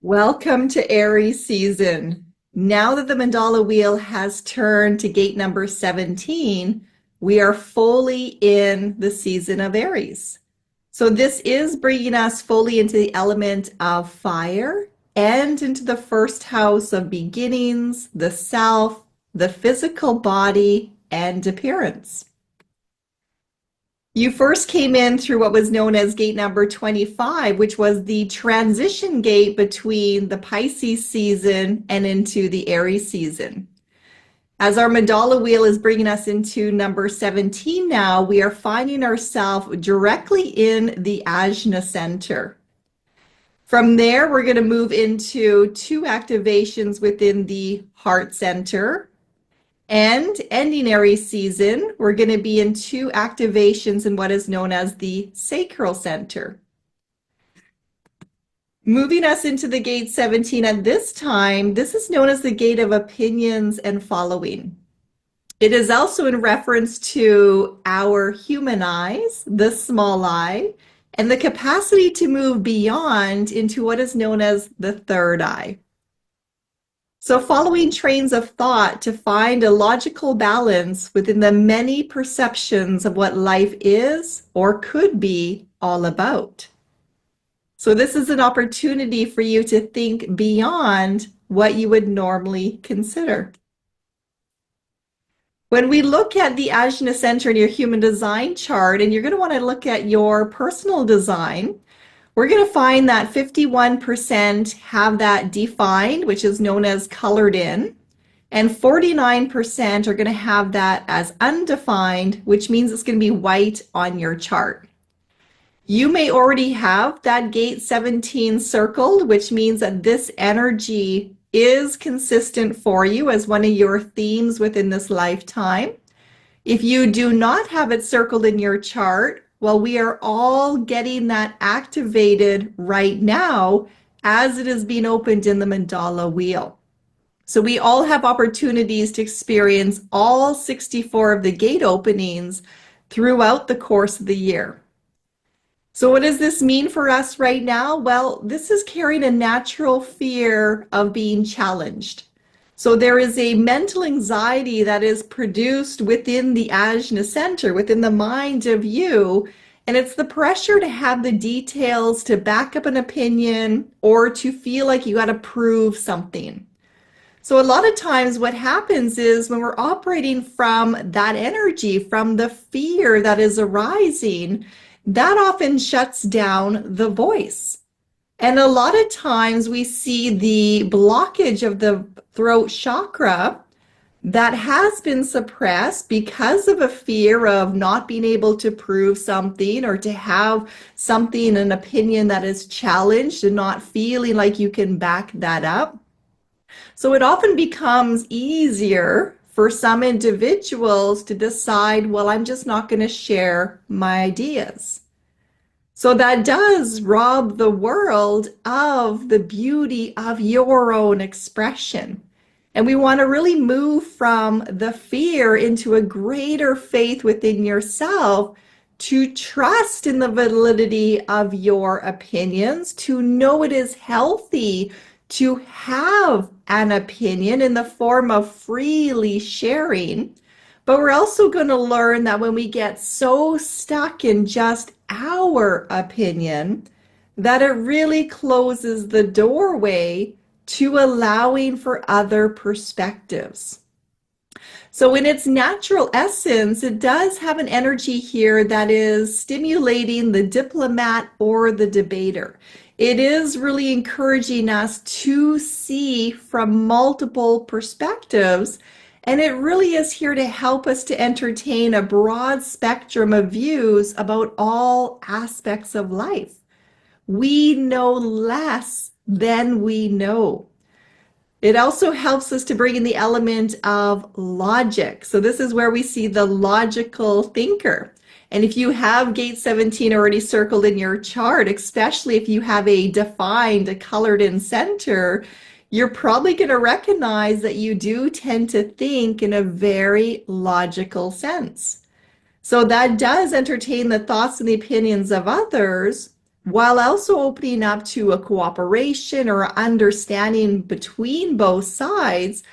Welcome to Aries season. Now that the mandala wheel has turned to gate number 17, we are fully in the season of Aries. So this is bringing us fully into the element of fire and into the first house of beginnings, the self, the physical body, and appearance. You first came in through what was known as gate number 25, which was the transition gate between the Pisces season and into the Aries season. As our mandala wheel is bringing us into number 17 now, we are finding ourselves directly in the Ajna Center. From there, we're going to move into two activations within the Heart Center. And ending Aries season, we're going to be in two activations in what is known as the Sacral Center. Moving us into the gate 17 at this time, this is known as the gate of opinions and following. It is also in reference to our human eyes, the small eye, and the capacity to move beyond into what is known as the third eye. So following trains of thought to find a logical balance within the many perceptions of what life is or could be all about. So this is an opportunity for you to think beyond what you would normally consider. When we look at the Ajna Center in your human design chart, and you're going to want to look at your personal design, we're going to find that 51% have that defined, which is known as colored in, and 49% are going to have that as undefined, which means it's going to be white on your chart. You may already have that gate 17 circled, which means that this energy is consistent for you as one of your themes within this lifetime. If you do not have it circled in your chart, well, we are all getting that activated right now as it is being opened in the mandala wheel. So we all have opportunities to experience all 64 of the gate openings throughout the course of the year. So what does this mean for us right now? Well, this is carrying a natural fear of being challenged. So there is a mental anxiety that is produced within the Ajna Center, within the mind of you, and it's the pressure to have the details to back up an opinion or to feel like you got to prove something. So a lot of times what happens is when we're operating from that energy, from the fear that is arising, that often shuts down the voice. And a lot of times we see the blockage of the throat chakra that has been suppressed because of a fear of not being able to prove something or to have something, an opinion that is challenged and not feeling like you can back that up. So it often becomes easier for some individuals to decide, well, I'm just not going to share my ideas. So that does rob the world of the beauty of your own expression. And we want to really move from the fear into a greater faith within yourself to trust in the validity of your opinions, to know it is healthy to have an opinion in the form of freely sharing. But we're also going to learn that when we get so stuck in just our opinion, that it really closes the doorway to allowing for other perspectives. So in its natural essence, it does have an energy here that is stimulating the diplomat or the debater. It is really encouraging us to see from multiple perspectives, and it really is here to help us to entertain a broad spectrum of views about all aspects of life. We know less than we know. It also helps us to bring in the element of logic. So this is where we see the logical thinker. And if you have gate 17 already circled in your chart, especially if you have a defined, a colored in center, you're probably going to recognize that you do tend to think in a very logical sense. So that does entertain the thoughts and the opinions of others while also opening up to a cooperation or understanding between both sides.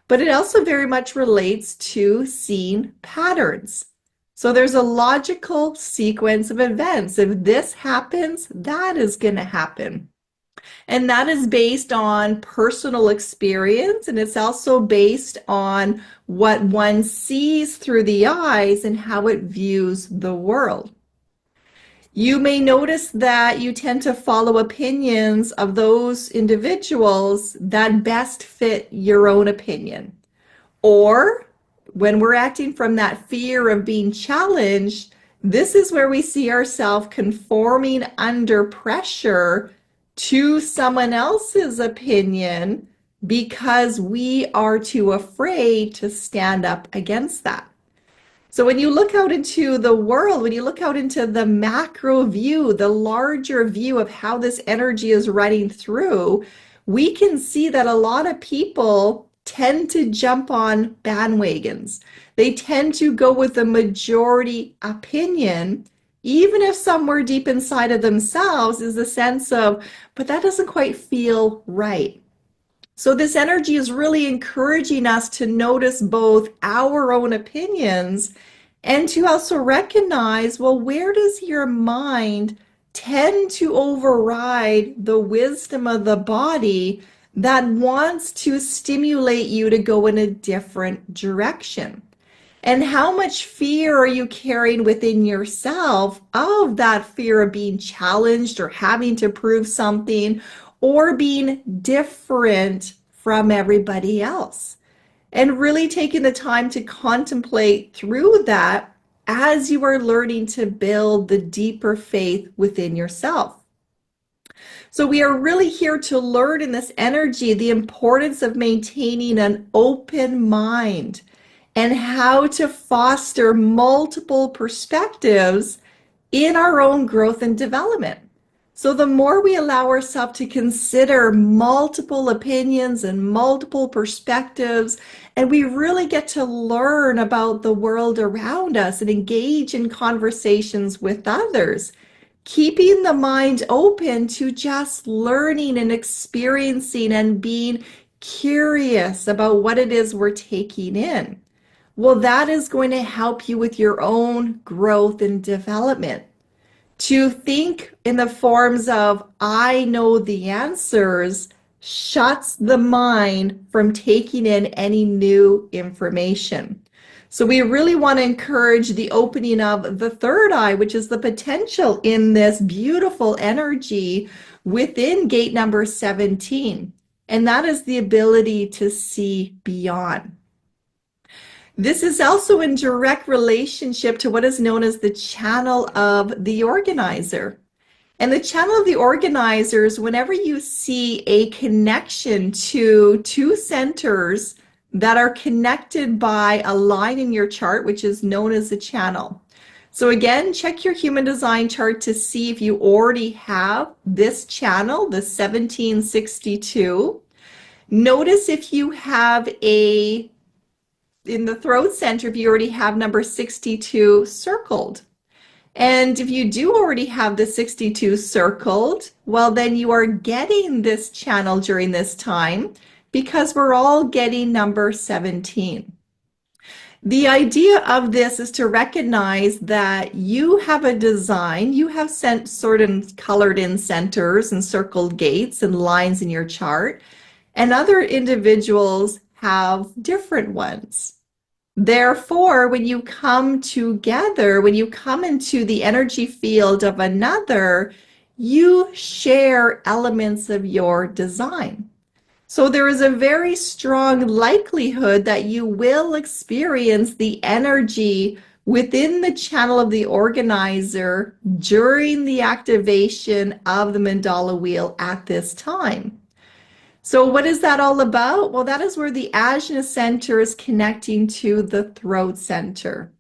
But it also very much relates to seeing patterns. So there's a logical sequence of events. If this happens, that is going to happen. And that is based on personal experience, and it's also based on what one sees through the eyes and how it views the world. You may notice that you tend to follow opinions of those individuals that best fit your own opinion. Or when we're acting from that fear of being challenged, this is where we see ourselves conforming under pressure to someone else's opinion because we are too afraid to stand up against that. So when you look out into the world, when you look out into the macro view, the larger view of how this energy is running through, we can see that a lot of people tend to jump on bandwagons. They tend to go with the majority opinion, even if somewhere deep inside of themselves is a sense of, but that doesn't quite feel right. So this energy is really encouraging us to notice both our own opinions and to also recognize, well, where does your mind tend to override the wisdom of the body that wants to stimulate you to go in a different direction? And how much fear are you carrying within yourself of that fear of being challenged or having to prove something or being different from everybody else? And really taking the time to contemplate through that as you are learning to build the deeper faith within yourself. So we are really here to learn in this energy the importance of maintaining an open mind and how to foster multiple perspectives in our own growth and development. So the more we allow ourselves to consider multiple opinions and multiple perspectives, and we really get to learn about the world around us and engage in conversations with others, keeping the mind open to just learning and experiencing and being curious about what it is we're taking in. Well, that is going to help you with your own growth and development. To think in the forms of, I know the answers, shuts the mind from taking in any new information. So we really want to encourage the opening of the third eye, which is the potential in this beautiful energy within gate number 17. And that is the ability to see beyond. This is also in direct relationship to what is known as the channel of the organizer. And the channel of the organizers, whenever you see a connection to two centers that are connected by a line in your chart, which is known as a channel. So again, check your human design chart to see if you already have this channel, the 1762. Notice if you have in the throat center, if you already have number 62 circled. And if you do already have the 62 circled, well, then you are getting this channel during this time because we're all getting number 17. The idea of this is to recognize that you have a design, you have sent certain colored in centers and circled gates and lines in your chart, and other individuals have different ones. Therefore, when you come together, when you come into the energy field of another, you share elements of your design. So there is a very strong likelihood that you will experience the energy within the channel of the organizer during the activation of the mandala wheel at this time. So what is that all about? Well, that is where the Ajna Center is connecting to the throat center.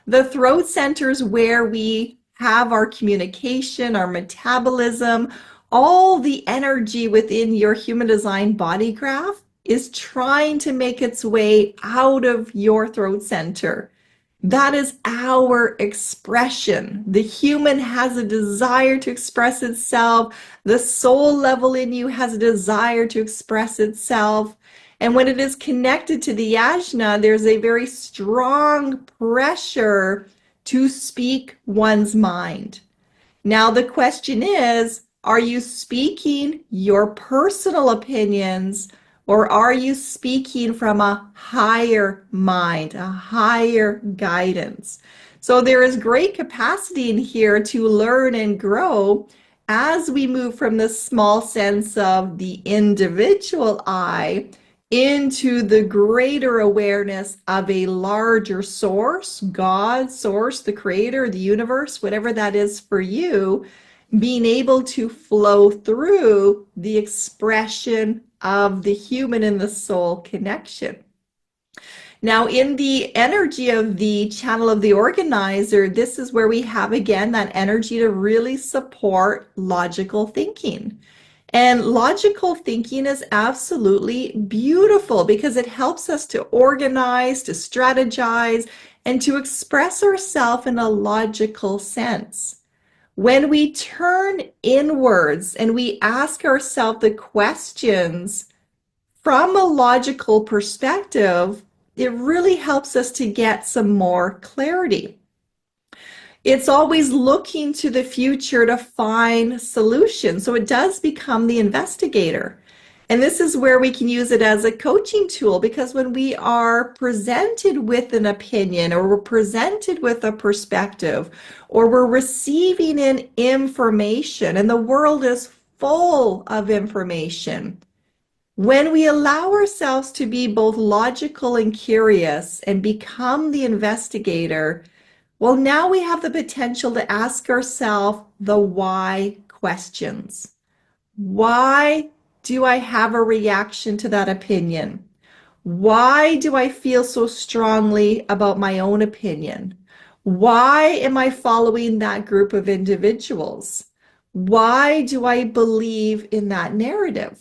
The throat center is where we have our communication, our metabolism, all the energy within your human design body graph is trying to make its way out of your throat center. That is our expression. The human has a desire to express itself. The soul level in you has a desire to express itself. And when it is connected to the ajna, there's a very strong pressure to speak one's mind. Now, the question is, are you speaking your personal opinions, or are you speaking from a higher mind, a higher guidance? So there is great capacity in here to learn and grow as we move from the small sense of the individual I into the greater awareness of a larger source, God, source, the creator, the universe, whatever that is for you, being able to flow through the expression of the human and the soul connection. Now, in the energy of the channel of the organizer, this is where we have again that energy to really support logical thinking. And logical thinking is absolutely beautiful because it helps us to organize, to strategize, and to express ourselves in a logical sense. When we turn inwards and we ask ourselves the questions from a logical perspective, it really helps us to get some more clarity. It's always looking to the future to find solutions. So it does become the investigator. And this is where we can use it as a coaching tool, because when we are presented with an opinion, or we're presented with a perspective, or we're receiving an information, and the world is full of information, when we allow ourselves to be both logical and curious and become the investigator, well, now we have the potential to ask ourselves the why questions. Why do I have a reaction to that opinion? Why do I feel so strongly about my own opinion? Why am I following that group of individuals? Why do I believe in that narrative?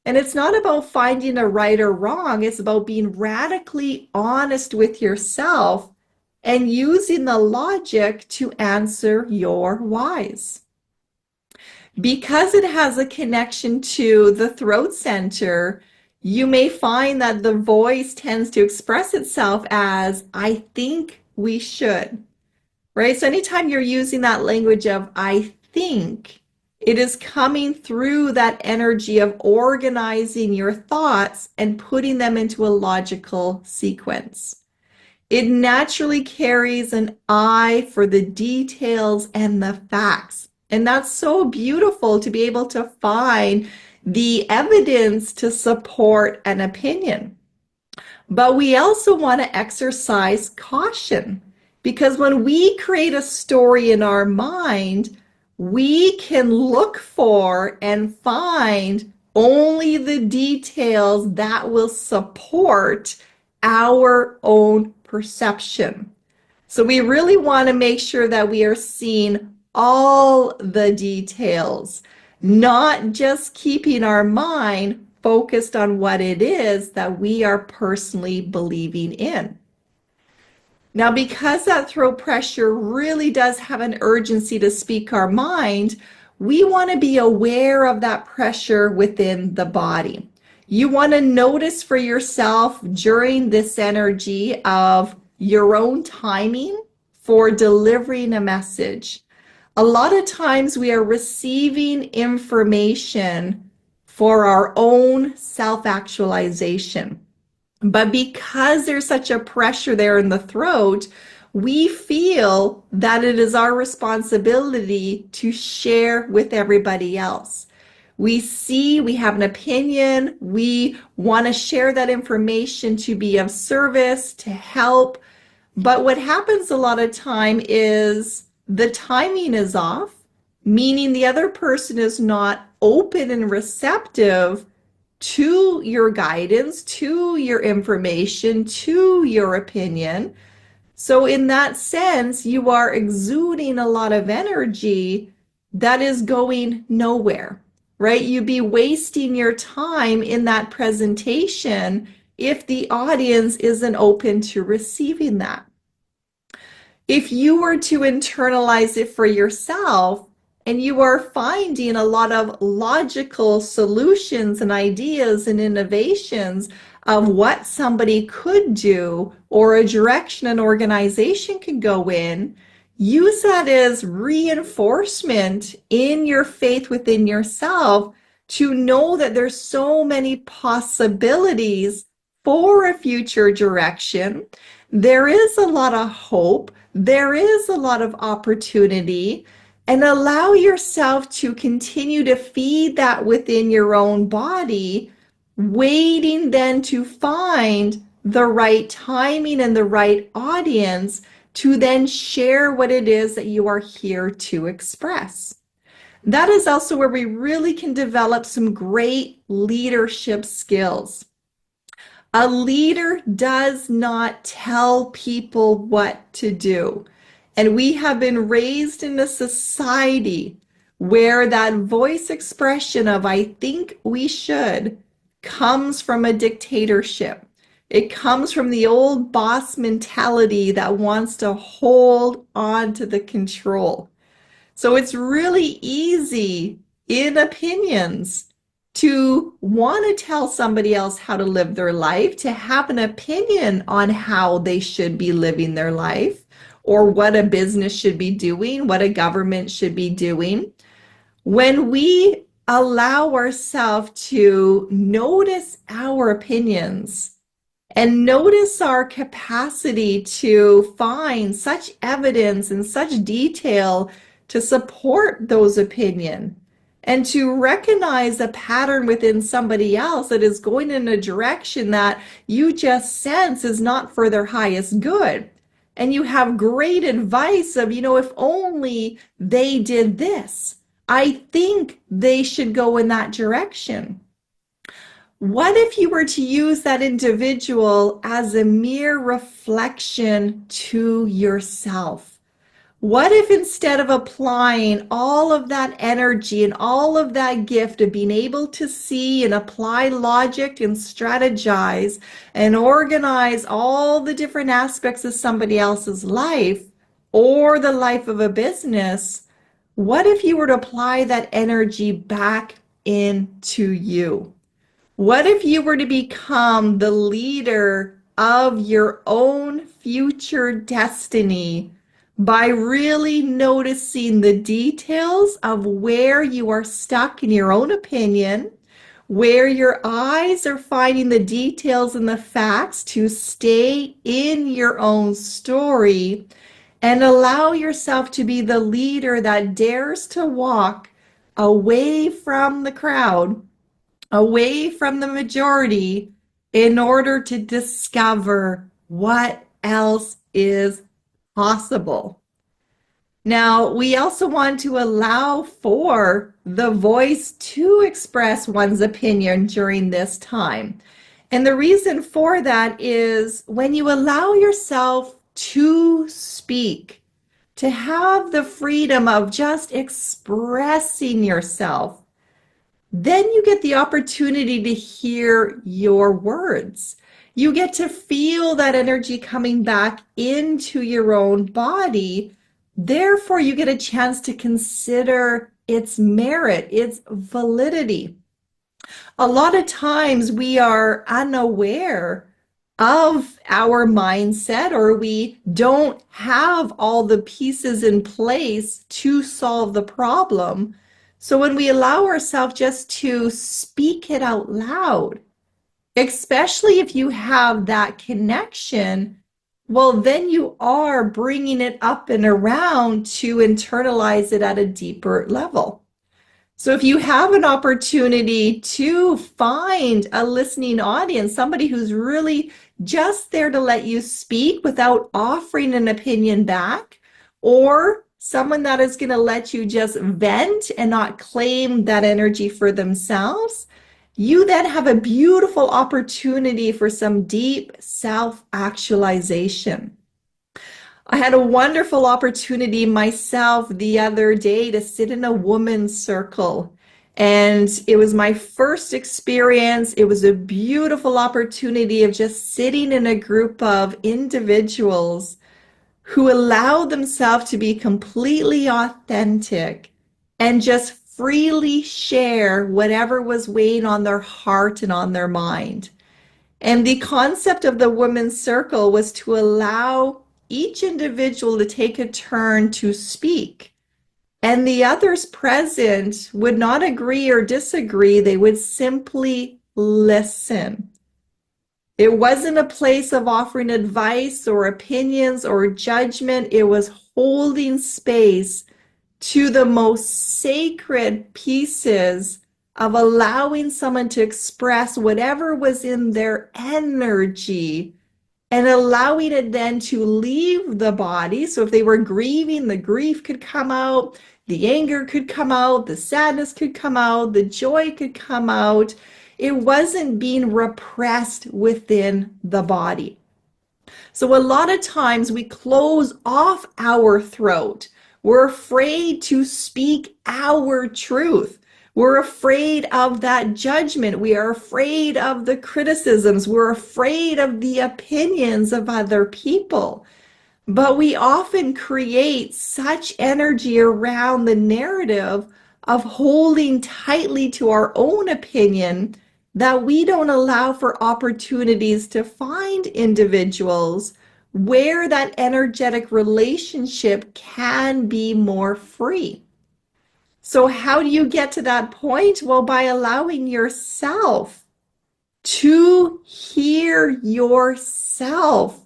And it's not about finding a right or wrong. It's about being radically honest with yourself and using the logic to answer your whys. Because it has a connection to the throat center, you may find that the voice tends to express itself as, I think we should, right? So anytime you're using that language of, I think, it is coming through that energy of organizing your thoughts and putting them into a logical sequence. It naturally carries an eye for the details and the facts. And that's so beautiful to be able to find the evidence to support an opinion. But we also want to exercise caution, because when we create a story in our mind, we can look for and find only the details that will support our own perception. So we really want to make sure that we are seeing all the details, not just keeping our mind focused on what it is that we are personally believing in. Now, because that throat pressure really does have an urgency to speak our mind, we want to be aware of that pressure within the body. You want to notice for yourself during this energy of your own timing for delivering a message. A lot of times we are receiving information for our own self-actualization. But because there's such a pressure there in the throat, we feel that it is our responsibility to share with everybody else. We see, we have an opinion, we want to share that information to be of service, to help. But what happens a lot of time is the timing is off, meaning the other person is not open and receptive to your guidance, to your information, to your opinion. So in that sense, you are exuding a lot of energy that is going nowhere, right? You'd be wasting your time in that presentation if the audience isn't open to receiving that. If you were to internalize it for yourself and you are finding a lot of logical solutions and ideas and innovations of what somebody could do or a direction an organization can go in, use that as reinforcement in your faith within yourself to know that there's so many possibilities for a future direction. There is a lot of hope. There is a lot of opportunity, and allow yourself to continue to feed that within your own body, waiting then to find the right timing and the right audience to then share what it is that you are here to express. That is also where we really can develop some great leadership skills. A leader does not tell people what to do. And we have been raised in a society where that voice expression of "I think we should" comes from a dictatorship. It comes from the old boss mentality that wants to hold on to the control. So it's really easy in opinions to want to tell somebody else how to live their life, to have an opinion on how they should be living their life, or what a business should be doing, what a government should be doing. When we allow ourselves to notice our opinions and notice our capacity to find such evidence and such detail to support those opinions, and to recognize a pattern within somebody else that is going in a direction that you just sense is not for their highest good. And you have great advice of, if only they did this, I think they should go in that direction. What if you were to use that individual as a mere reflection to yourself? What if instead of applying all of that energy and all of that gift of being able to see and apply logic and strategize and organize all the different aspects of somebody else's life or the life of a business, what if you were to apply that energy back into you? What if you were to become the leader of your own future destiny by really noticing the details of where you are stuck in your own opinion, where your eyes are finding the details and the facts to stay in your own story, and allow yourself to be the leader that dares to walk away from the crowd, away from the majority, in order to discover what else is possible. Now, we also want to allow for the voice to express one's opinion during this time. And the reason for that is when you allow yourself to speak, to have the freedom of just expressing yourself, then you get the opportunity to hear your words. You get to feel that energy coming back into your own body. Therefore, you get a chance to consider its merit, its validity. A lot of times we are unaware of our mindset, or we don't have all the pieces in place to solve the problem. So when we allow ourselves just to speak it out loud, especially if you have that connection, well, then you are bringing it up and around to internalize it at a deeper level. So if you have an opportunity to find a listening audience, somebody who's really just there to let you speak without offering an opinion back, or someone that is going to let you just vent and not claim that energy for themselves, you then have a beautiful opportunity for some deep self-actualization. I had a wonderful opportunity myself the other day to sit in a woman's circle. And it was my first experience. It was a beautiful opportunity of just sitting in a group of individuals who allowed themselves to be completely authentic and just freely share whatever was weighing on their heart and on their mind. And the concept of the women's circle was to allow each individual to take a turn to speak. And the others present would not agree or disagree, they would simply listen. It wasn't a place of offering advice or opinions or judgment. It was holding space to the most sacred pieces of allowing someone to express whatever was in their energy and allowing it then to leave the body. So if they were grieving, the grief could come out, the anger could come out, the sadness could come out, the joy could come out. It wasn't being repressed within the body. So a lot of times we close off our throat. We're afraid to speak our truth. We're afraid of that judgment. We are afraid of the criticisms. We're afraid of the opinions of other people. But we often create such energy around the narrative of holding tightly to our own opinion that we don't allow for opportunities to find individuals where that energetic relationship can be more free. So, how do you get to that point? Well, by allowing yourself to hear yourself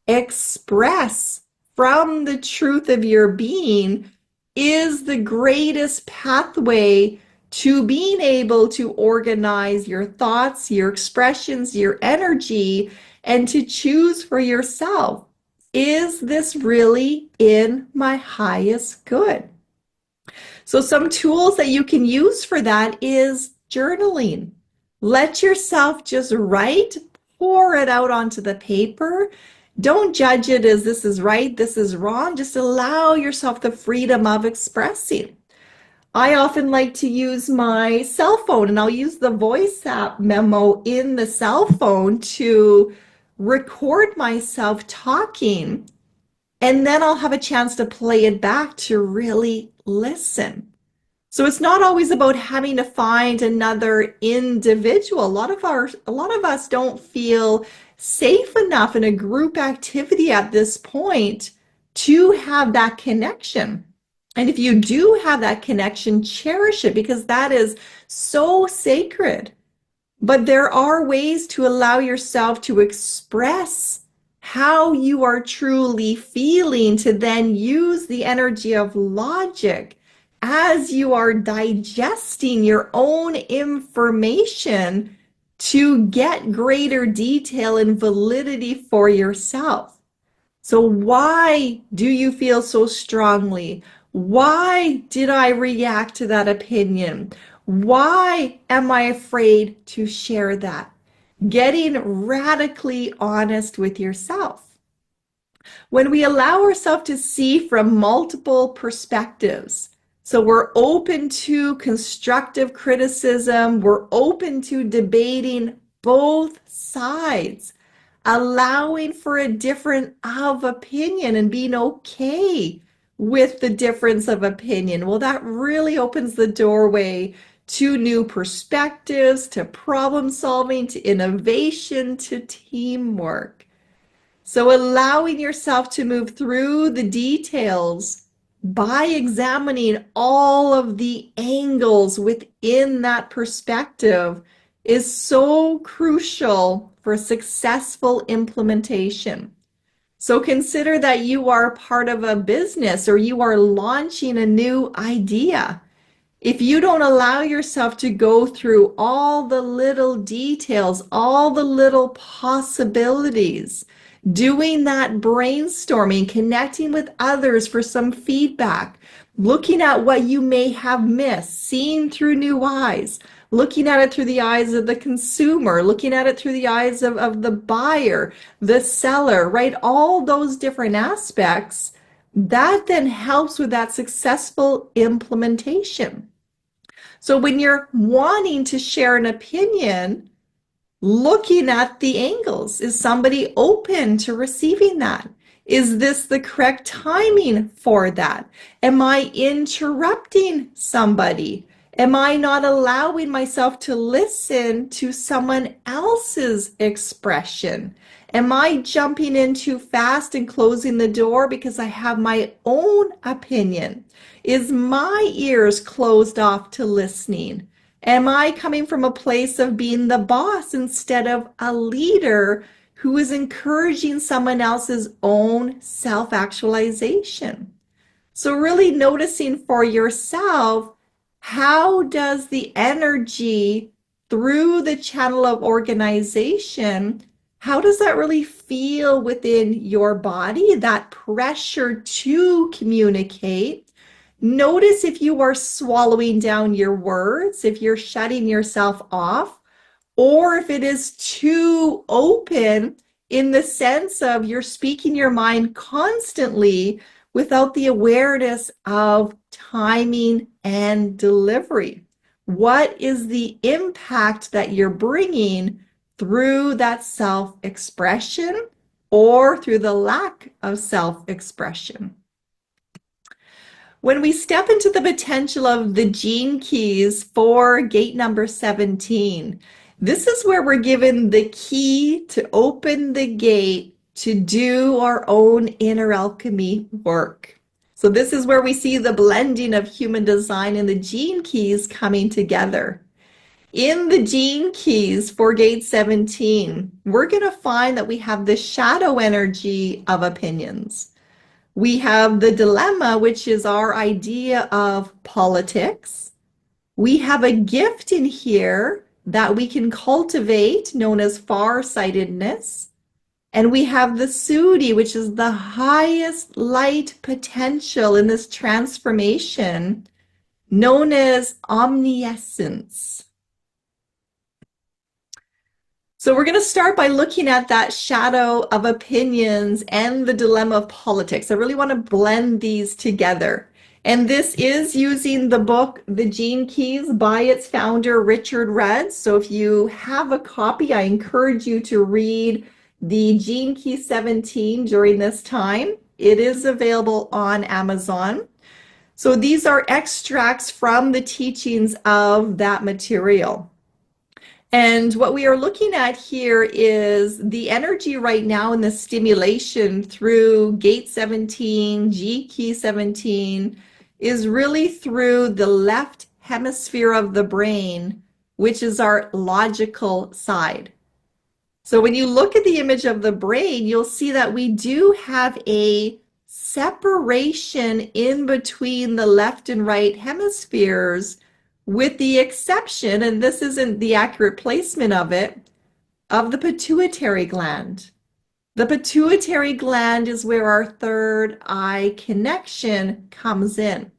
express from the truth of your being is the greatest pathway to being able to organize your thoughts, your expressions, your energy, and to choose for yourself. Is this really in my highest good? So some tools that you can use for that is journaling. Let yourself just write, pour it out onto the paper. Don't judge it as this is right, this is wrong. Just allow yourself the freedom of expressing. I often like to use my cell phone, and I'll use the voice app memo in the cell phone to record myself talking, and then I'll have a chance to play it back to really listen. So it's not always about having to find another individual. A lot of us don't feel safe enough in a group activity at this point to have that connection. And if you do have that connection, cherish it because that is so sacred. But there are ways to allow yourself to express how you are truly feeling, to then use the energy of logic as you are digesting your own information to get greater detail and validity for yourself. So why do you feel so strongly? Why did I react to that opinion? Why am I afraid to share that? Getting radically honest with yourself. When we allow ourselves to see from multiple perspectives, so we're open to constructive criticism, we're open to debating both sides, allowing for a difference of opinion and being okay with the difference of opinion. Well, that really opens the doorway to new perspectives, to problem solving, to innovation, to teamwork. So allowing yourself to move through the details by examining all of the angles within that perspective is so crucial for successful implementation. So consider that you are part of a business or you are launching a new idea. If you don't allow yourself to go through all the little details, all the little possibilities, doing that brainstorming, connecting with others for some feedback, looking at what you may have missed, seeing through new eyes, looking at it through the eyes of the consumer, looking at it through the eyes of the buyer, the seller, right? All those different aspects, that then helps with that successful implementation. So when you're wanting to share an opinion, looking at the angles, is somebody open to receiving that? Is this the correct timing for that? Am I interrupting somebody? Am I not allowing myself to listen to someone else's expression? Am I jumping in too fast and closing the door because I have my own opinion? Is my ears closed off to listening? Am I coming from a place of being the boss instead of a leader who is encouraging someone else's own self-actualization? So really noticing for yourself, how does the energy through the channel of organization, how does that really feel within your body, that pressure to communicate? Notice if you are swallowing down your words, if you're shutting yourself off, or if it is too open in the sense of you're speaking your mind constantly without the awareness of timing and delivery. What is the impact that you're bringing through that self-expression or through the lack of self-expression? When we step into the potential of the gene keys for gate number 17, this is where we're given the key to open the gate to do our own inner alchemy work. So this is where we see the blending of human design and the gene keys coming together. In the gene keys for gate 17, we're going to find that we have the shadow energy of opinions. We have the dilemma, which is our idea of politics. We have a gift in here that we can cultivate, known as far-sightedness. And we have the Siddhi, which is the highest light potential in this transformation, known as omniscience. So we're going to start by looking at that shadow of opinions and the dilemma of politics. I really want to blend these together. And this is using the book, The Gene Keys, by its founder, Richard Rudd. So if you have a copy, I encourage you to read the Gene Key 17 during this time. It is available on Amazon. So these are extracts from the teachings of that material. And what we are looking at here is the energy right now in the stimulation through gate 17, G key 17, is really through the left hemisphere of the brain, which is our logical side. So when you look at the image of the brain, you'll see that we do have a separation in between the left and right hemispheres, with the exception, and this isn't the accurate placement of it, of the pituitary gland. The pituitary gland is where our third eye connection comes in.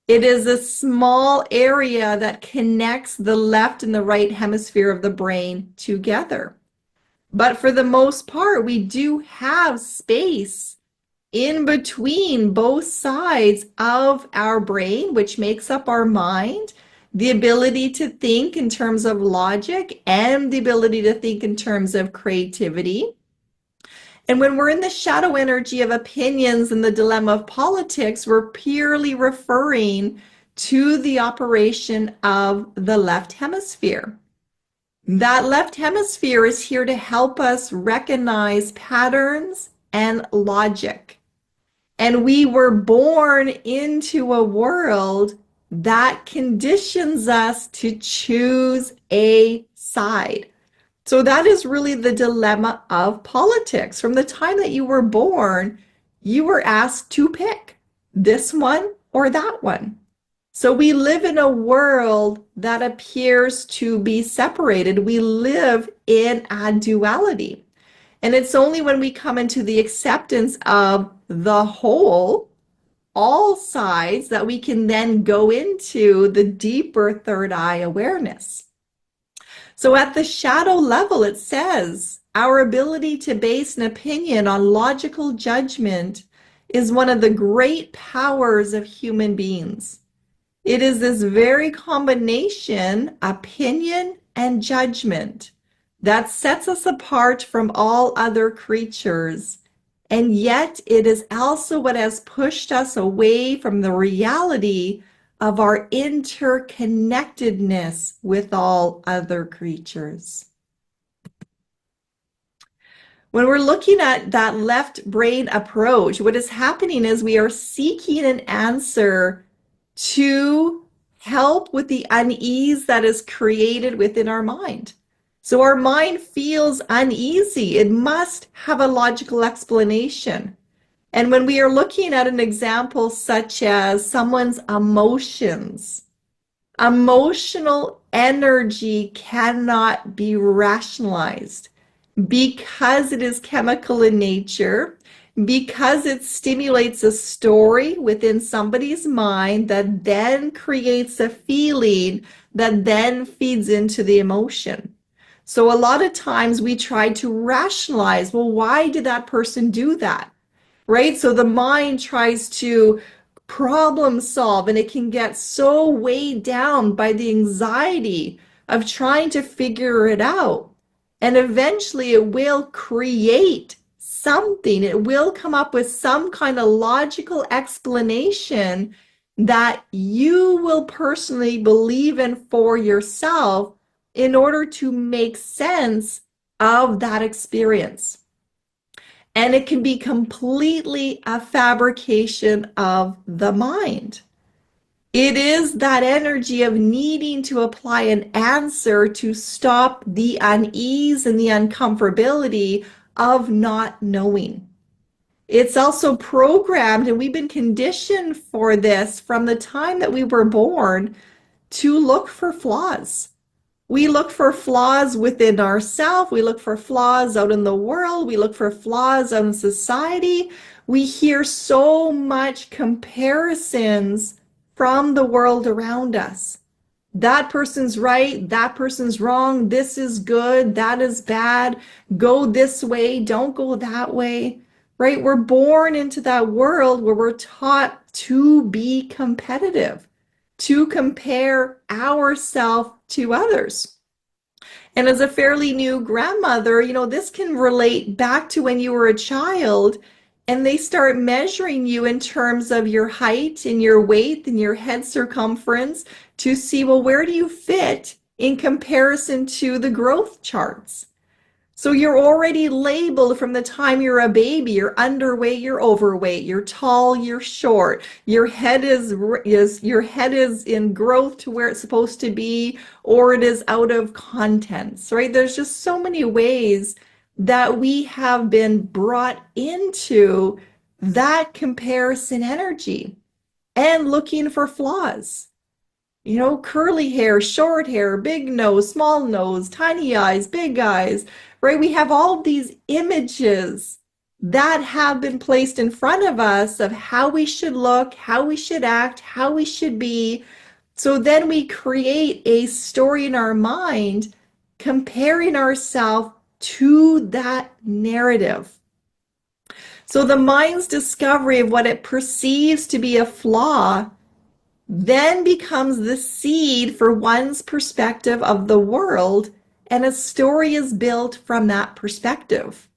It is a small area that connects the left and the right hemisphere of the brain together. But for the most part, we do have space in between both sides of our brain, which makes up our mind, the ability to think in terms of logic and the ability to think in terms of creativity. And when we're in the shadow energy of opinions and the dilemma of politics, we're purely referring to the operation of the left hemisphere. That left hemisphere is here to help us recognize patterns and logic. And we were born into a world that conditions us to choose a side. So that is really the dilemma of politics. From the time that you were born, you were asked to pick this one or that one. So we live in a world that appears to be separated. We live in a duality. And it's only when we come into the acceptance of the whole, all sides, that we can then go into the deeper third eye awareness. So at the shadow level, it says, our ability to base an opinion on logical judgment is one of the great powers of human beings. It is this very combination, opinion and judgment, that sets us apart from all other creatures And yet it is also what has pushed us away from the reality of our interconnectedness with all other creatures. When we're looking at that left brain approach, what is happening is we are seeking an answer to help with the unease that is created within our mind. So our mind feels uneasy. It must have a logical explanation. And when we are looking at an example such as someone's emotions, emotional energy cannot be rationalized because it is chemical in nature, because it stimulates a story within somebody's mind that then creates a feeling that then feeds into the emotion. So a lot of times we try to rationalize, well, why did that person do that? Right? So the mind tries to problem solve, and it can get so weighed down by the anxiety of trying to figure it out. And eventually it will create something. It will come up with some kind of logical explanation that you will personally believe in for yourself in order to make sense of that experience. And it can be completely a fabrication of the mind. It is that energy of needing to apply an answer to stop the unease and the uncomfortability of not knowing. It's also programmed, and we've been conditioned for this from the time that we were born to look for flaws. We look for flaws within ourselves. We look for flaws out in the world. We look for flaws out in society. We hear so much comparisons from the world around us. That person's right. That person's wrong. This is good. That is bad. Go this way. Don't go that way. Right? We're born into that world where we're taught to be competitive, to compare ourselves to others. And as a fairly new grandmother, this can relate back to when you were a child and they start measuring you in terms of your height and your weight and your head circumference to see, well, where do you fit in comparison to the growth charts? So you're already labeled from the time you're a baby. You're underweight, you're overweight, you're tall, you're short. Your head is in growth to where it's supposed to be, or it is out of contents, right? There's just so many ways that we have been brought into that comparison energy and looking for flaws. Curly hair, short hair, big nose, tiny eyes, big eyes, right? We have all these images that have been placed in front of us of how we should look, how we should act, how we should be. So then we create a story in our mind comparing ourselves to that narrative. So the mind's discovery of what it perceives to be a flaw then becomes the seed for one's perspective of the world, and a story is built from that perspective.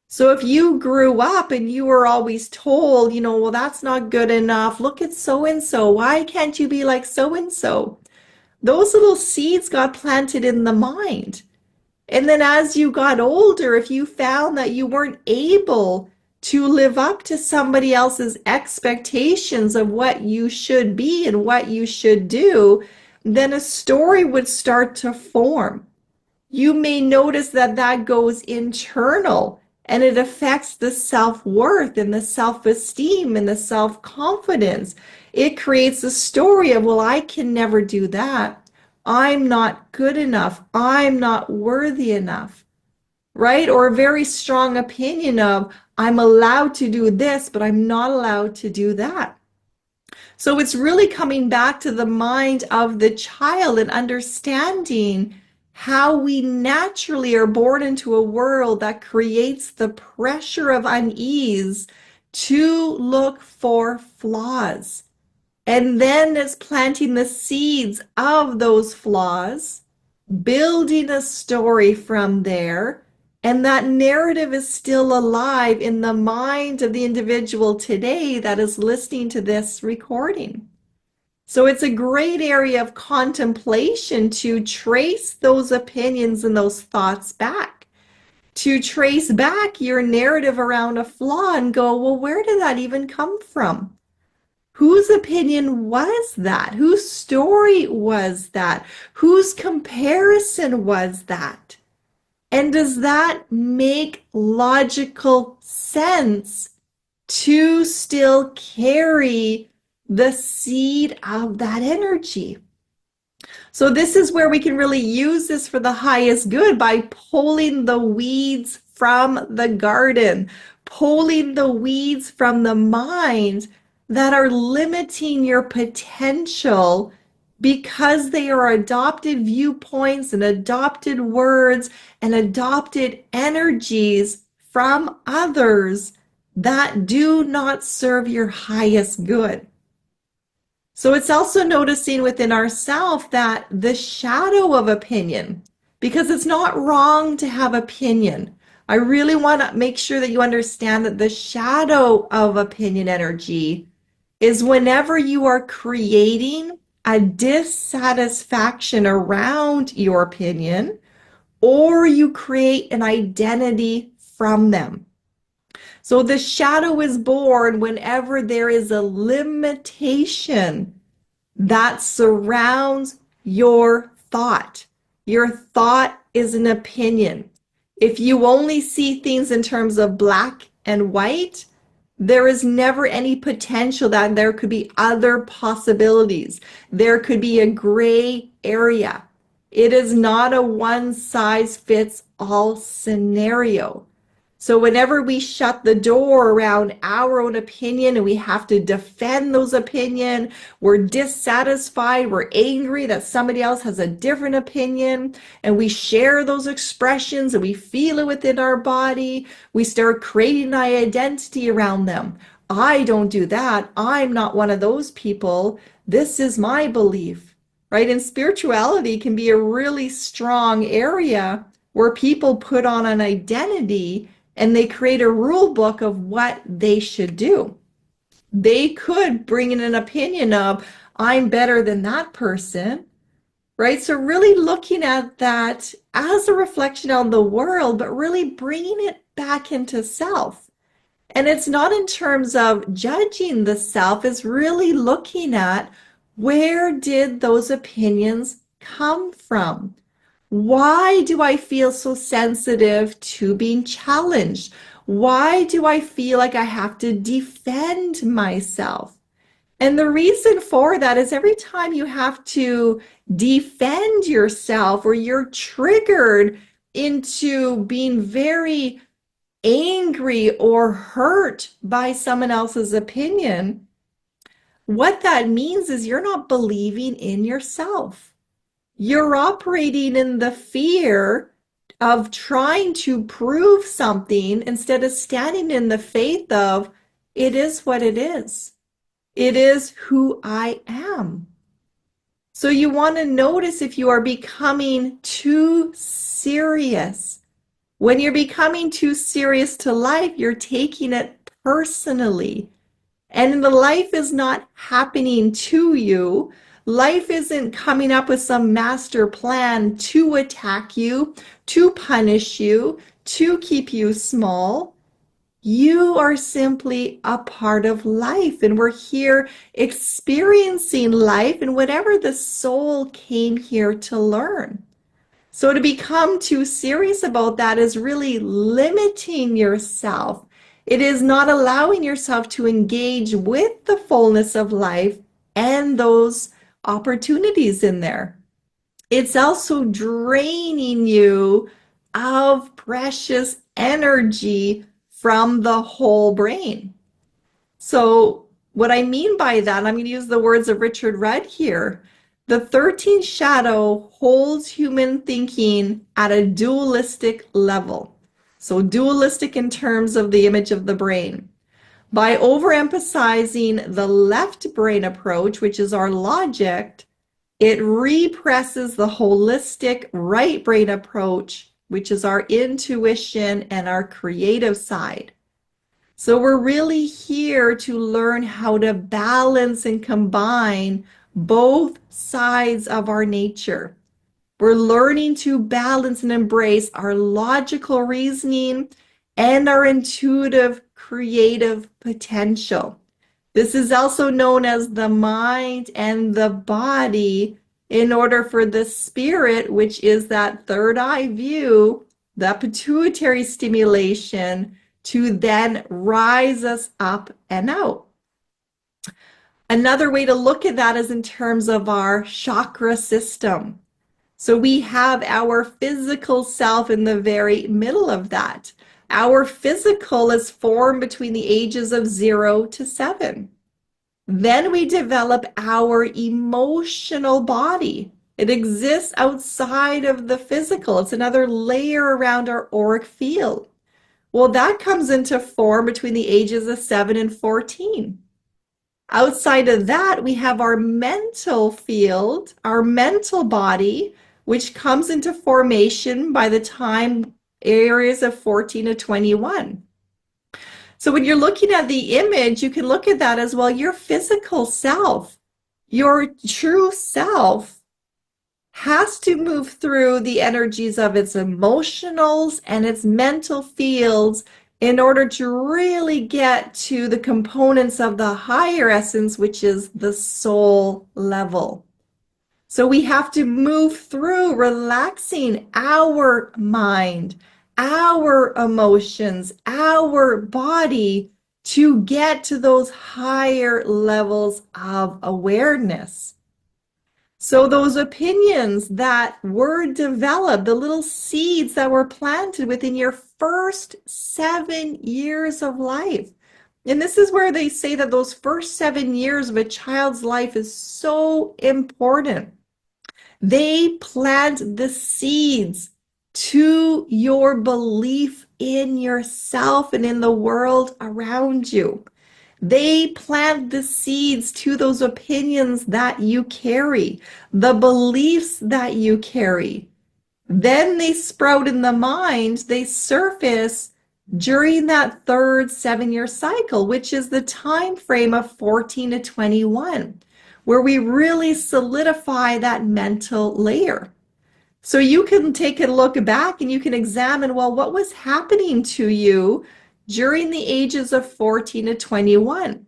So if you grew up and you were always told, well, that's not good enough. Look at so and so. Why can't you be like so and so? Those little seeds got planted in the mind. And then as you got older, if you found that you weren't able to live up to somebody else's expectations of what you should be and what you should do, then a story would start to form. You may notice that that goes internal and it affects the self-worth and the self-esteem and the self-confidence. It creates a story of, well, I can never do that. I'm not good enough. I'm not worthy enough, right? Or a very strong opinion of, I'm allowed to do this, but I'm not allowed to do that. So it's really coming back to the mind of the child and understanding how we naturally are born into a world that creates the pressure of unease to look for flaws. And then it's planting the seeds of those flaws, building a story from there, And that narrative is still alive in the mind of the individual today that is listening to this recording. So it's a great area of contemplation to trace those opinions and those thoughts back, to trace back your narrative around a flaw and go, well, where did that even come from? Whose opinion was that? Whose story was that? Whose comparison was that? And does that make logical sense to still carry the seed of that energy? So this is where we can really use this for the highest good by pulling the weeds from the garden, pulling the weeds from the mind that are limiting your potential because they are adopted viewpoints and adopted words and adopted energies from others that do not serve your highest good. So it's also noticing within ourselves that the shadow of opinion, because it's not wrong to have opinion. I really want to make sure that you understand that the shadow of opinion energy is whenever you are creating a dissatisfaction around your opinion, or you create an identity from them. So the shadow is born whenever there is a limitation that surrounds your thought. Your thought is an opinion. If you only see things in terms of black and white, there is never any potential that there could be other possibilities. There could be a gray area. It is not a one-size-fits-all scenario. So whenever we shut the door around our own opinion and we have to defend those opinions, we're dissatisfied, we're angry that somebody else has a different opinion, and we share those expressions and we feel it within our body, we start creating an identity around them. I don't do that. I'm not one of those people. This is my belief, right? And spirituality can be a really strong area where people put on an identity and they create a rule book of what they should do. They could bring in an opinion of, I'm better than that person, right? So really looking at that as a reflection on the world, but really bringing it back into self. And it's not in terms of judging the self, it's really looking at where did those opinions come from? Why do I feel so sensitive to being challenged? Why do I feel like I have to defend myself? And the reason for that is every time you have to defend yourself or you're triggered into being very angry or hurt by someone else's opinion, what that means is you're not believing in yourself. You're operating in the fear of trying to prove something instead of standing in the faith of, it is what it is. It is who I am. So you want to notice if you are becoming too serious. When you're becoming too serious to life, you're taking it personally. And the life is not happening to you. Life isn't coming up with some master plan to attack you, to punish you, to keep you small. You are simply a part of life, and we're here experiencing life and whatever the soul came here to learn. So to become too serious about that is really limiting yourself. It is not allowing yourself to engage with the fullness of life and those opportunities in there. It's also draining you of precious energy from the whole brain. So what I mean by that, I'm going to use the words of Richard Rudd here. The 13th shadow holds human thinking at a dualistic level. So dualistic in terms of the image of the brain. By overemphasizing the left brain approach, which is our logic, it represses the holistic right brain approach which is our intuition and our creative side. So we're really here to learn how to balance and combine both sides of our nature. We're learning to balance and embrace our logical reasoning and our intuitive creative potential. This is also known as the mind and the body, in order for the spirit, which is that third eye view, the pituitary stimulation, to then rise us up and out. Another way to look at that is in terms of our chakra system. So we have our physical self in the very middle of that. Our physical is formed between the ages of 0 to 7. Then we develop our emotional body. It exists outside of the physical. It's another layer around our auric field. Well, that comes into form between the ages of 7 and 14. Outside of that, we have our mental field, our mental body, which comes into formation by the time areas of 14 to 21. So when you're looking at the image, you can look at that as well. Your physical self, your true self, has to move through the energies of its emotionals and its mental fields in order to really get to the components of the higher essence, which is the soul level. So we have to move through relaxing our mind, our emotions, our body to get to those higher levels of awareness. So those opinions that were developed, the little seeds that were planted within your first 7 years of life. And this is where they say that those first 7 years of a child's life is so important. They plant the seeds to your belief in yourself and in the world around you. They plant the seeds to those opinions that you carry, the beliefs that you carry. Then they sprout in the mind, they surface during that third 7-year cycle, which is the time frame of 14 to 21, where we really solidify that mental layer. So you can take a look back and you can examine, well, what was happening to you during the ages of 14 to 21?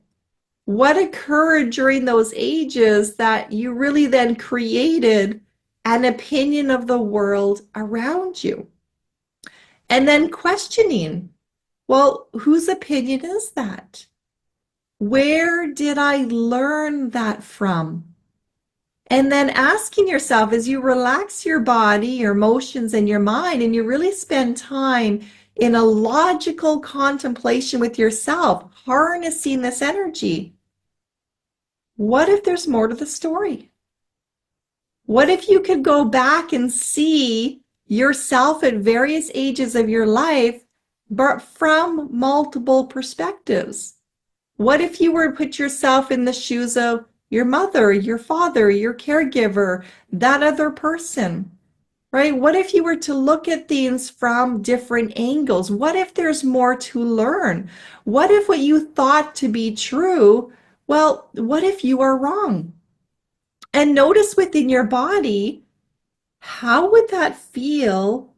What occurred during those ages that you really then created an opinion of the world around you? And then questioning, well, whose opinion is that? Where did I learn that from? And then asking yourself, as you relax your body, your emotions, and your mind, and you really spend time in a logical contemplation with yourself, harnessing this energy, what if there's more to the story? What if you could go back and see yourself at various ages of your life, but from multiple perspectives? What if you were to put yourself in the shoes of your mother, your father, your caregiver, that other person, right? What if you were to look at things from different angles? What if there's more to learn? What if what you thought to be true, well, what if you are wrong? And notice within your body, how would that feel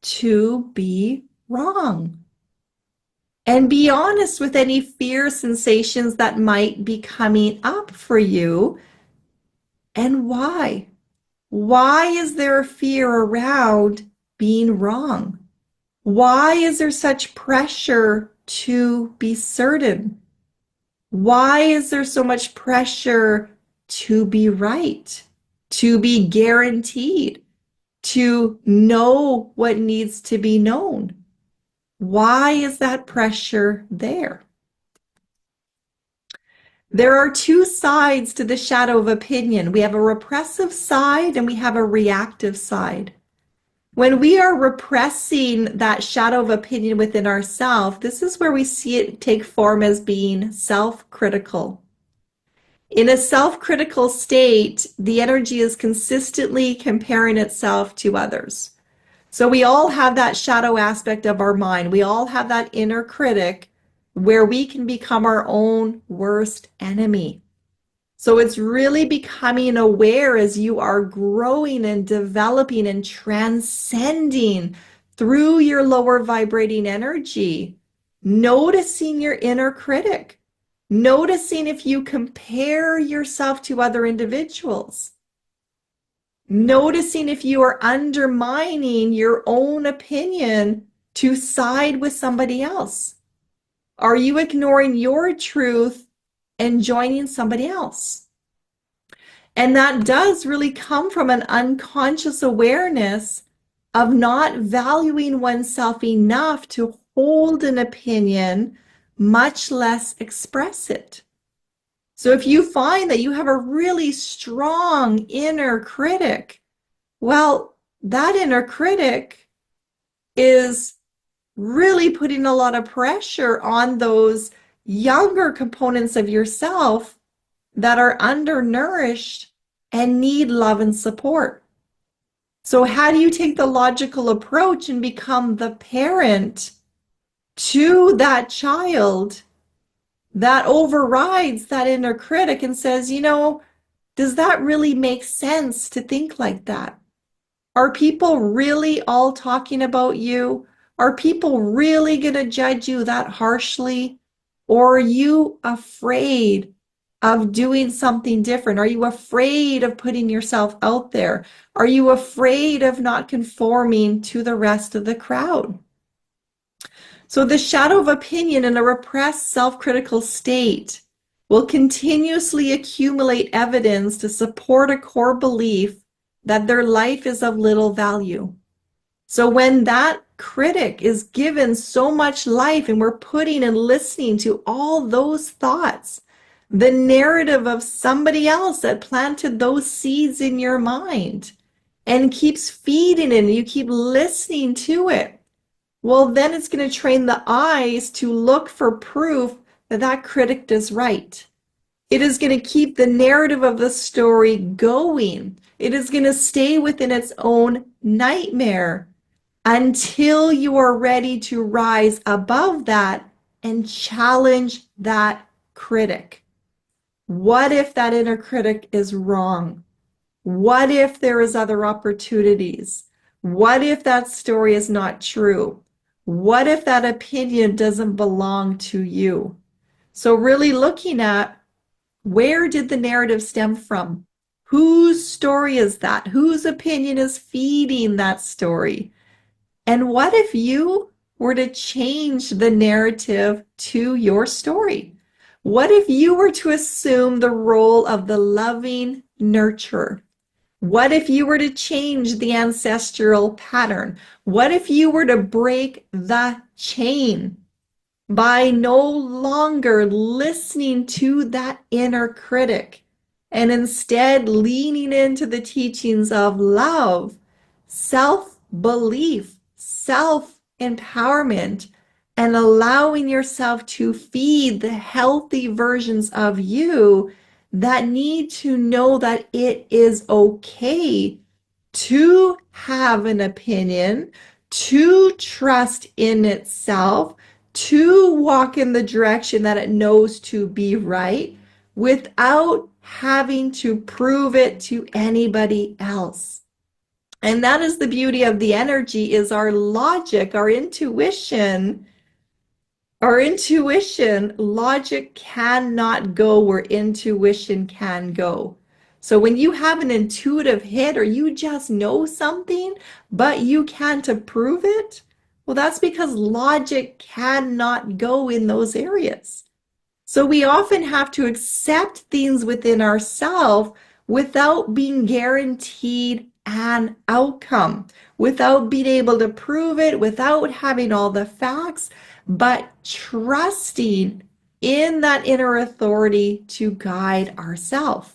to be wrong? And be honest with any fear sensations that might be coming up for you. And why? Why is there a fear around being wrong? Why is there such pressure to be certain? Why is there so much pressure to be right, to be guaranteed, to know what needs to be known? Why is that pressure there? There are two sides to the shadow of opinion. We have a repressive side and we have a reactive side. When we are repressing that shadow of opinion within ourselves, this is where we see it take form as being self-critical. In a self-critical state, the energy is consistently comparing itself to others. So we all have that shadow aspect of our mind. We all have that inner critic where we can become our own worst enemy. So it's really becoming aware as you are growing and developing and transcending through your lower vibrating energy, noticing your inner critic, noticing if you compare yourself to other individuals, noticing if you are undermining your own opinion to side with somebody else. Are you ignoring your truth and joining somebody else? And that does really come from an unconscious awareness of not valuing oneself enough to hold an opinion, much less express it. So if you find that you have a really strong inner critic, well, that inner critic is really putting a lot of pressure on those younger components of yourself that are undernourished and need love and support. So how do you take the logical approach and become the parent to that child that overrides that inner critic and says, does that really make sense to think like that? Are people really all talking about you? Are people really going to judge you that harshly? Or are you afraid of doing something different? Are you afraid of putting yourself out there? Are you afraid of not conforming to the rest of the crowd? So the shadow of opinion in a repressed self-critical state will continuously accumulate evidence to support a core belief that their life is of little value. So when that critic is given so much life and we're putting and listening to all those thoughts, the narrative of somebody else that planted those seeds in your mind and keeps feeding it and you keep listening to it, well, then it's going to train the eyes to look for proof that that critic is right. It is going to keep the narrative of the story going. It is going to stay within its own nightmare until you are ready to rise above that and challenge that critic. What if that inner critic is wrong? What if there is other opportunities? What if that story is not true? What if that opinion doesn't belong to you? So really looking at, where did the narrative stem from? Whose story is that? Whose opinion is feeding that story? And what if you were to change the narrative to your story? What if you were to assume the role of the loving nurturer? What if you were to change the ancestral pattern? What if you were to break the chain by no longer listening to that inner critic and instead leaning into the teachings of love, self-belief, self-empowerment, and allowing yourself to feed the healthy versions of you that need to know that it is okay to have an opinion, to trust in itself, to walk in the direction that it knows to be right without having to prove it to anybody else. And that is the beauty of the energy, is our logic, our intuition. Our intuition, logic cannot go where intuition can go. So when you have an intuitive hit or you just know something, but you can't approve it, well, that's because logic cannot go in those areas. So we often have to accept things within ourselves without being guaranteed an outcome, without being able to prove it, without having all the facts, but trusting in that inner authority to guide ourselves.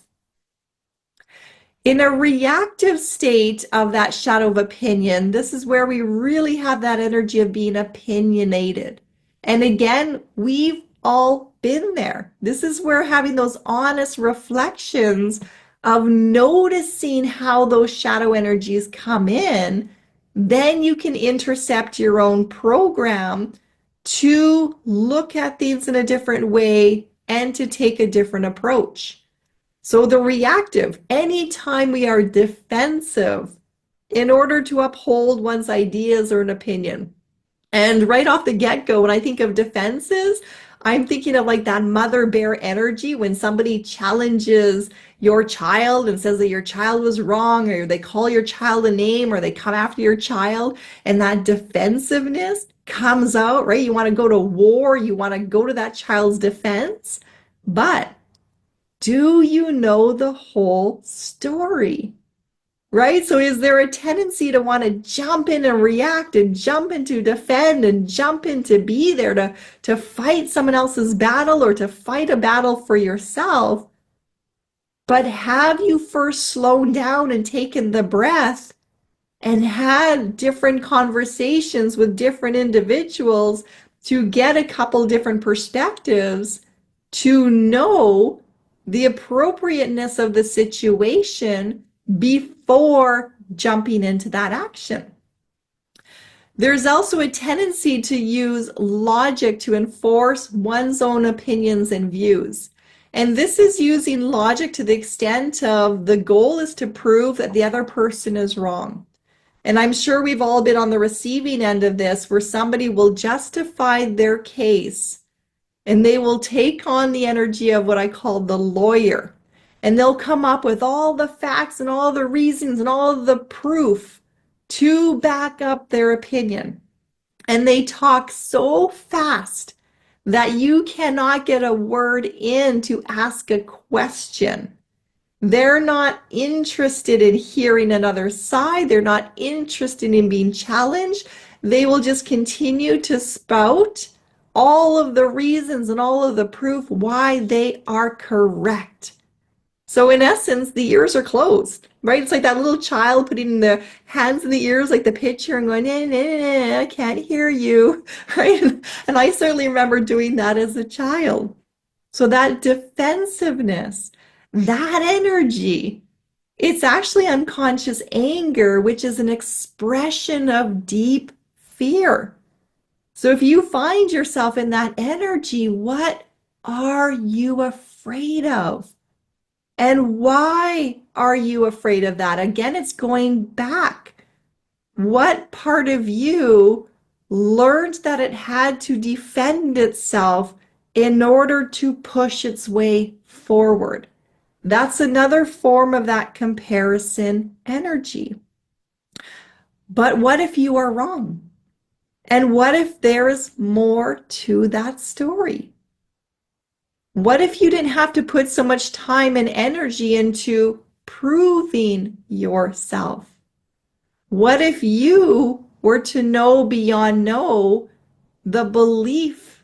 In a reactive state of that shadow of opinion, this is where we really have that energy of being opinionated. And again, we've all been there. This is where having those honest reflections of noticing how those shadow energies come in then you can intercept your own program to look at things in a different way and to take a different approach. So the reactive, anytime we are defensive in order to uphold one's ideas or an opinion. And right off the get-go, when I think of defenses, I'm thinking of like that mother bear energy when somebody challenges your child and says that your child was wrong, or they call your child a name, or they come after your child, and that defensiveness comes out, right? You want to go to war, you want to go to that child's defense. But do you know the whole story? Right? So is there a tendency to want to jump in and react and jump in to defend and jump in to be there to fight someone else's battle or to fight a battle for yourself? But have you first slowed down and taken the breath and had different conversations with different individuals to get a couple different perspectives to know the appropriateness of the situation before jumping into that action? There's also a tendency to use logic to enforce one's own opinions and views. And this is using logic to the extent of the goal is to prove that the other person is wrong. And I'm sure we've all been on the receiving end of this, where somebody will justify their case and they will take on the energy of what I call the lawyer. And they'll come up with all the facts and all the reasons and all the proof to back up their opinion. And they talk so fast that you cannot get a word in to ask a question. They're not interested in hearing another side. They're not interested in being challenged. They will just continue to spout all of the reasons and all of the proof why they are correct. So in essence, the ears are closed, right? It's like that little child putting the hands in the ears like the picture and going, nah, nah, nah, I can't hear you, right? And I certainly remember doing that as a child. So that defensiveness, that energy, it's actually unconscious anger, which is an expression of deep fear. So if you find yourself in that energy, what are you afraid of? And why are you afraid of that? Again, it's going back. What part of you learned that it had to defend itself in order to push its way forward? That's another form of that comparison energy. But what if you are wrong? And what if there is more to that story? What if you didn't have to put so much time and energy into proving yourself? What if you were to know beyond know the belief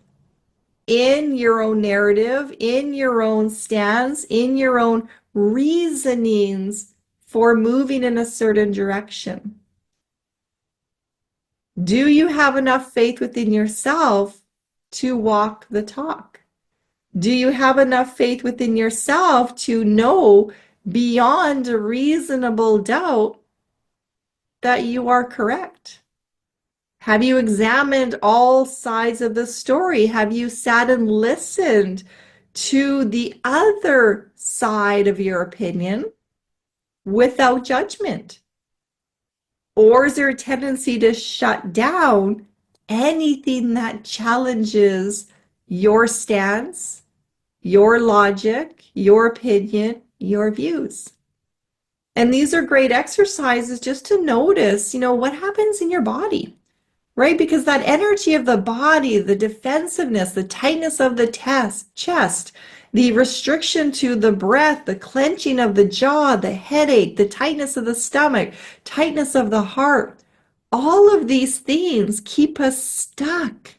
in your own narrative, in your own stance, in your own reasonings for moving in a certain direction? Do you have enough faith within yourself to walk the talk? Do you have enough faith within yourself to know beyond a reasonable doubt that you are correct? Have you examined all sides of the story? Have you sat and listened to the other side of your opinion without judgment? Or is there a tendency to shut down anything that challenges your stance, your logic, your opinion, your views? And these are great exercises just to notice, what happens in your body, right? Because that energy of the body, the defensiveness, the tightness of the chest, the restriction to the breath, the clenching of the jaw, the headache, the tightness of the stomach, tightness of the heart, all of these things keep us stuck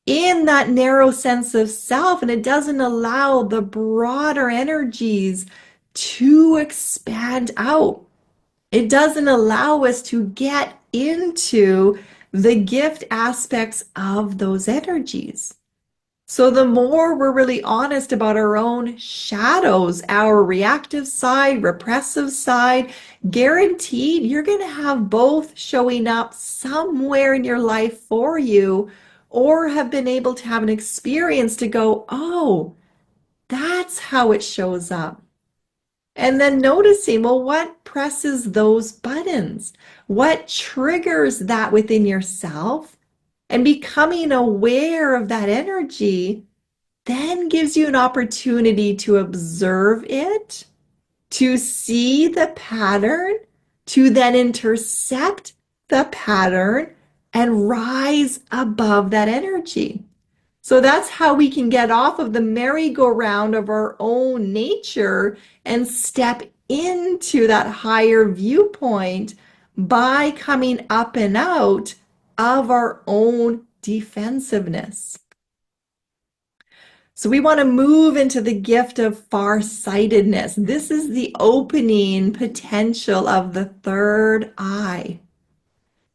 in that narrow sense of self, and it doesn't allow the broader energies to expand out. It doesn't allow us to get into the gift aspects of those energies. So the more we're really honest about our own shadows, our reactive side, repressive side, guaranteed you're going to have both showing up somewhere in your life for you, or have been able to have an experience to go, oh, that's how it shows up. And then noticing, well, what presses those buttons? What triggers that within yourself? And becoming aware of that energy then gives you an opportunity to observe it, to see the pattern, to then intercept the pattern and rise above that energy. So that's how we can get off of the merry-go-round of our own nature and step into that higher viewpoint by coming up and out of our own defensiveness. So we want to move into the gift of far-sightedness. This is the opening potential of the third eye.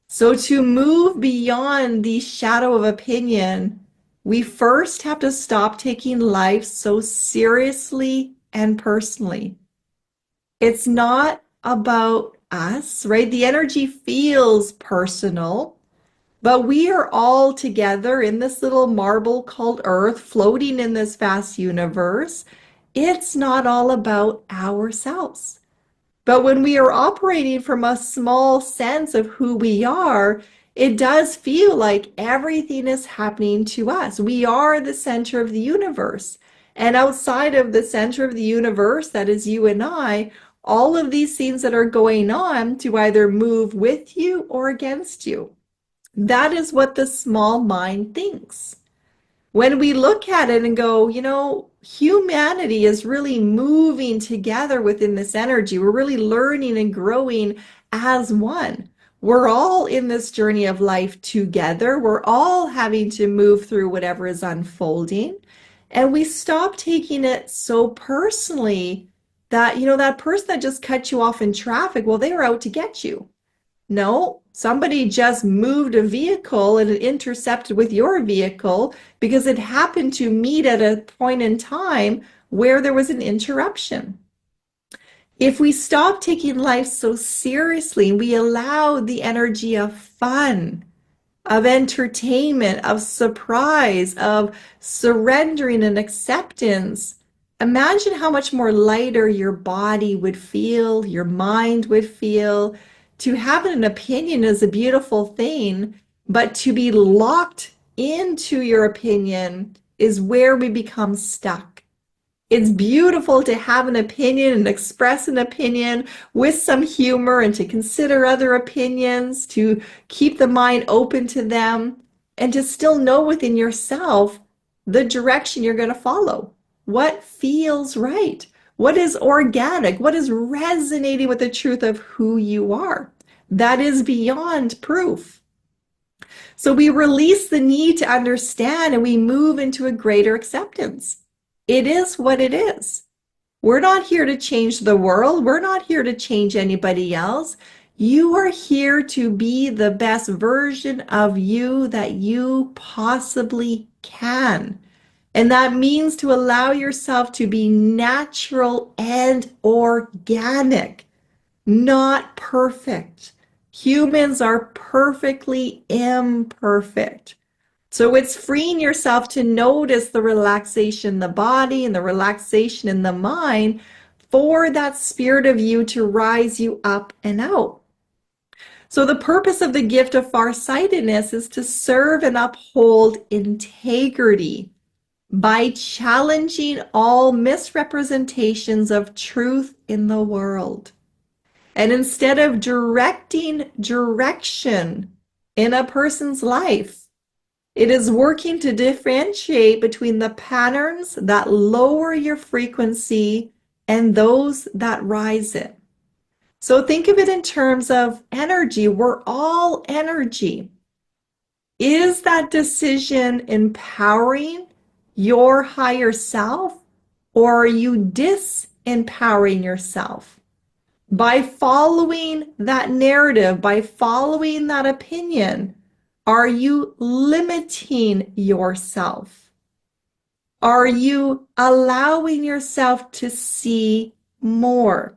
So to move beyond the shadow of opinion, we first have to stop taking life so seriously and personally. It's not about us, right? The energy feels personal, but we are all together in this little marble called Earth, floating in this vast universe. It's not all about ourselves. But when we are operating from a small sense of who we are, it does feel like everything is happening to us. We are the center of the universe. And outside of the center of the universe, that is you and I, all of these things that are going on to either move with you or against you. That is what the small mind thinks. When we look at it and go, humanity is really moving together within this energy. We're really learning and growing as one. We're all in this journey of life together. We're all having to move through whatever is unfolding. And we stop taking it so personally that, that person that just cut you off in traffic, well, they were out to get you. No, somebody just moved a vehicle and it intercepted with your vehicle because it happened to meet at a point in time where there was an interruption. If we stop taking life so seriously, we allow the energy of fun, of entertainment, of surprise, of surrendering and acceptance. Imagine how much more lighter your body would feel, your mind would feel. To have an opinion is a beautiful thing, but to be locked into your opinion is where we become stuck. It's beautiful to have an opinion and express an opinion with some humor and to consider other opinions, to keep the mind open to them, and to still know within yourself the direction you're going to follow. What feels right? What is organic? What is resonating with the truth of who you are? That is beyond proof. So we release the need to understand and we move into a greater acceptance. It is what it is. We're not here to change the world. We're not here to change anybody else. You are here to be the best version of you that you possibly can. And that means to allow yourself to be natural and organic, not perfect. Humans are perfectly imperfect. So it's freeing yourself to notice the relaxation in the body and the relaxation in the mind for that spirit of you to rise you up and out. So the purpose of the gift of farsightedness is to serve and uphold integrity by challenging all misrepresentations of truth in the world. And instead of directing direction in a person's life, it is working to differentiate between the patterns that lower your frequency and those that rise it. So think of it in terms of energy. We're all energy. Is that decision empowering your higher self, or are you disempowering yourself? By following that narrative, by following that opinion, are you limiting yourself? Are you allowing yourself to see more?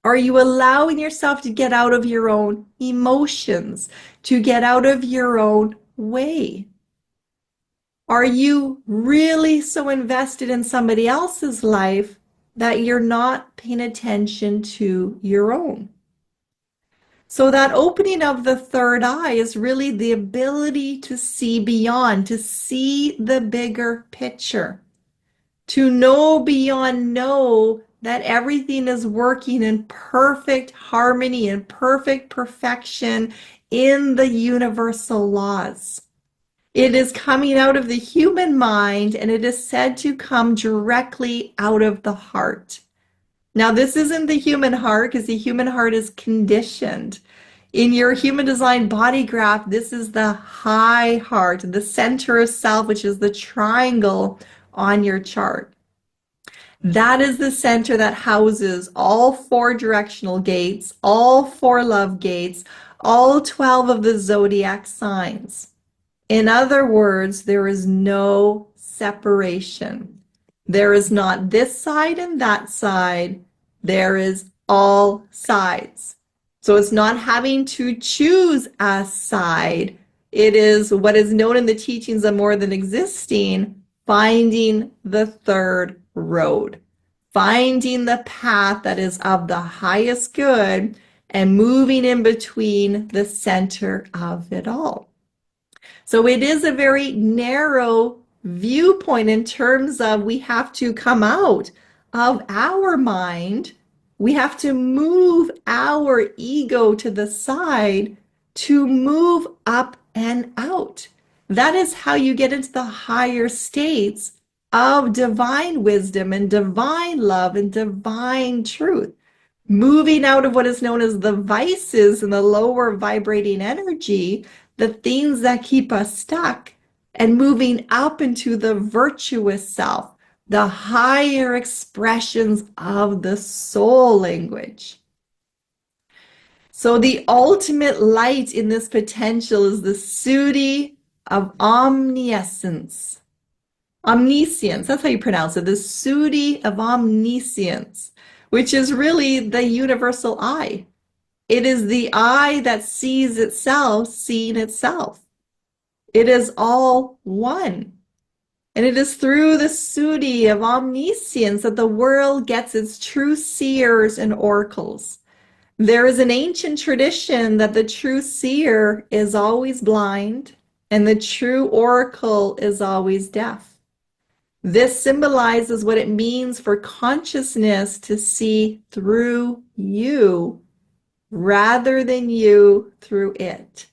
Are you allowing yourself to get out of your own emotions, to get out of your own way? Are you really so invested in somebody else's life that you're not paying attention to your own? So that opening of the third eye is really the ability to see beyond, to see the bigger picture, to know beyond know that everything is working in perfect harmony and perfect perfection in the universal laws. It is coming out of the human mind, and it is said to come directly out of the heart. Now, this isn't the human heart because the human heart is conditioned. In your human design body graph, this is the high heart, the center of self, which is the triangle on your chart. That is the center that houses all four directional gates, all four love gates, all 12 of the zodiac signs. In other words, there is no separation. There is not this side and that side. There is all sides. So it's not having to choose a side. It is what is known in the teachings of more than existing, finding the third road, finding the path that is of the highest good and moving in between the center of it all. So it is a very narrow viewpoint in terms of we have to come out of our mind. We have to move our ego to the side to move up and out. That is how you get into the higher states of divine wisdom and divine love and divine truth. Moving out of what is known as the vices and the lower vibrating energy, the things that keep us stuck, and moving up into the virtuous self, the higher expressions of the soul language. So the ultimate light in this potential is the Siddhi of Omniscience. Omniscience, that's how you pronounce it, the Siddhi of Omniscience, which is really the universal eye. It is the eye that sees itself, seeing itself. It is all one. And it is through the Siddhi of Omniscience that the world gets its true seers and oracles. There is an ancient tradition that the true seer is always blind and the true oracle is always deaf. This symbolizes what it means for consciousness to see through you rather than you through it.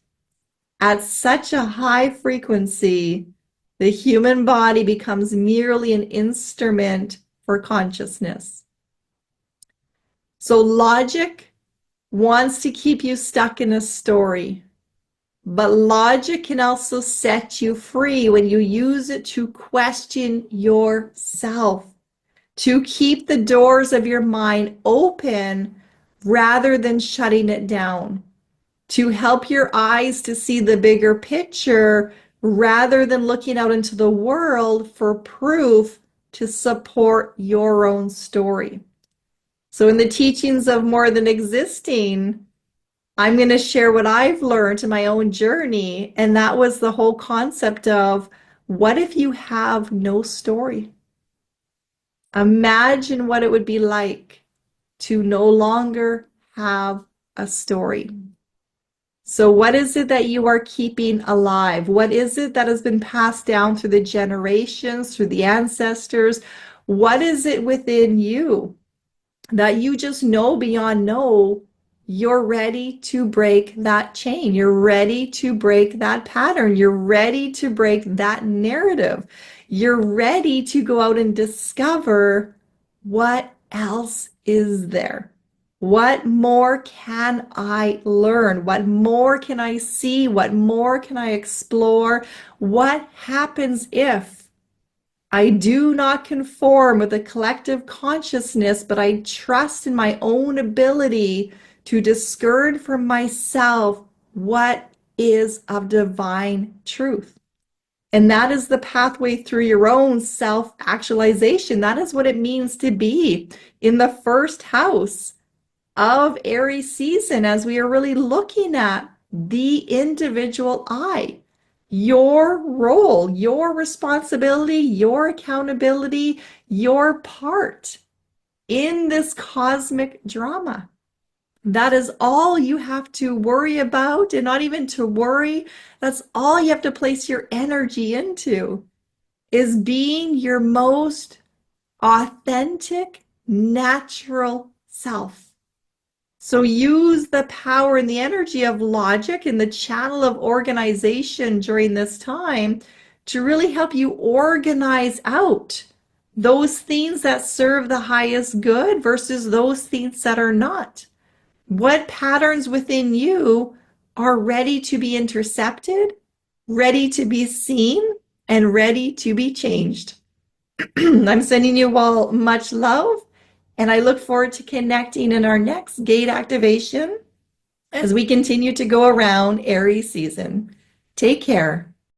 At such a high frequency, the human body becomes merely an instrument for consciousness. So logic wants to keep you stuck in a story. But logic can also set you free when you use it to question yourself, to keep the doors of your mind open rather than shutting it down, to help your eyes to see the bigger picture rather than looking out into the world for proof to support your own story. So in the teachings of More Than Existing, I'm going to share what I've learned in my own journey, and that was the whole concept of what if you have no story? Imagine what it would be like to no longer have a story. So what is it that you are keeping alive? What is it that has been passed down through the generations, through the ancestors? What is it within you that you just know beyond know you're ready to break that chain? You're ready to break that pattern. You're ready to break that narrative. You're ready to go out and discover what else is there. What more can I learn? What more can I see? What more can I explore? What happens if I do not conform with the collective consciousness, but I trust in my own ability to discern for myself what is of divine truth? And that is the pathway through your own self-actualization. That is what it means to be in the first house of Aries season, as we are really looking at the individual I, your role, your responsibility, your accountability, your part in this cosmic drama. That is all you have to worry about, and not even to worry. That's all you have to place your energy into, is being your most authentic, natural self. So use the power and the energy of logic and the channel of organization during this time to really help you organize out those things that serve the highest good versus those things that are not. What patterns within you are ready to be intercepted, ready to be seen, and ready to be changed? I'm sending you all much love, and I look forward to connecting in our next gate activation as we continue to go around Aries season. Take care.